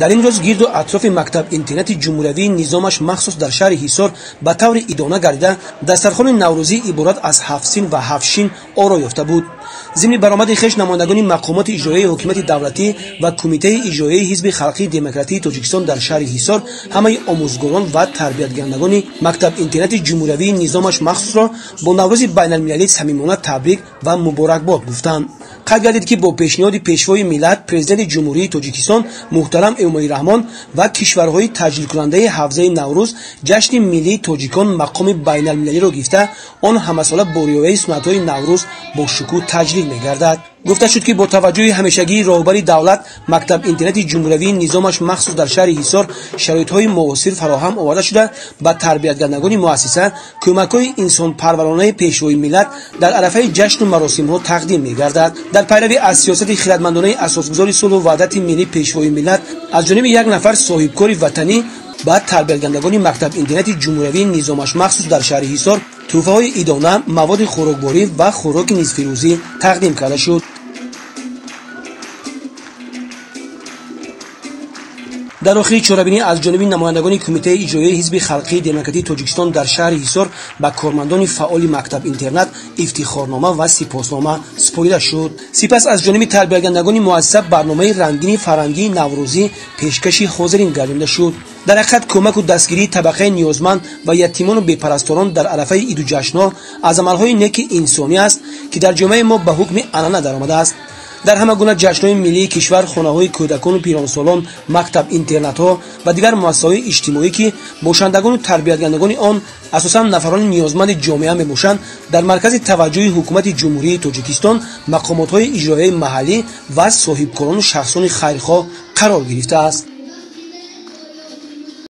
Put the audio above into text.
در این روز گرد و اطراف مکتب اینترنت جمهوری نظامش مخصوص در شهر حصار به طور ادانه گردیده دسترخوان نوروزی عبارت از 7 سین و 7 شین آرا یافته بود. ضمن برآمد خویش نمایندگان مقامات اجرایی حکومت دولتی و کمیته اجرایی حزب خلقی دموکراتیک تاجیکستان در شهر حصار همه آموزگاران و تربیتگرندگان مکتب اینترنت جمهوری نظامش مخصوص را با نوروز بین المللی صمیمانه تبریک و مبارکباد گفتند. قید گردید که با پیشنهاد پیشوای ملت پرزیدنت جمهوری تاجیکستان محترم امامی رحمان و کشورهای تجلیل کننده حوزه نوروز جشن ملی تاجیکان مقام بین المللی را گرفته آن همساله با ریایت سنت‌های نوروز با شکوه تجلیل می‌گردد. گفته شد که با توجه همیشگی راهبری دولت مکتب اینترنت جمهوری نظامش مخصوص در شهر حصار شرایط‌های معاصر فراهم آورده شده با تربیتگرندگان مؤسسه کمک‌های انسان‌پرورانه پیشوای ملت در عرفه جشن و مراسم‌ها تقدیم می‌گردد. در پیروی از سیاست خردمندانه اساسگذار صلح و وحدت ملی پیشوای ملت از جانب یک نفر صاحبکار وطنی با تربیتگرندگان مکتب اینترنت جمهوری نظامش مخصوص در شهر حصار تحفه‌های ادانه، مواد خوراکباری و خوراک نصف روزی تقدیم کرده شد. در آخر چهاربینی از جانب نمایندگان کمیته اجرایی حزب خلقی دموکراتیک تاجیکستان در شهر حصار به کارمندان فعال مکتب اینترنت افتخارنامه و سپاسنامه سپرده شد. سپس از جانب تربیتگرندگان مؤسسه برنامه رنگین فرهنگی نوروزی پیشکش حاضرین گردیده شد. در حقیقت کمک و دستگیری طبقه نیازمند و یتیمان و بی‌پرستاران در عرفه عید و جشن‌ها از عملهای نیک انسانی است که در جامعه ما به حکم عنعنه درآمده است. در همه گونه جشن‌های ملی کشور، خانه‌های کودکان و پیرانسالان، مکتب اینترنت‌ها و دیگر مؤسسه‌های اجتماعی که باشندگان و تربیتگرندگان آن اساساً نفران نیازمند جامعه میباشند در مرکز توجه حکومت جمهوری تاجیکستان، مقامات‌های اجرایی محلی و صاحبکاران و شخصان خیرخواه قرار گرفته است.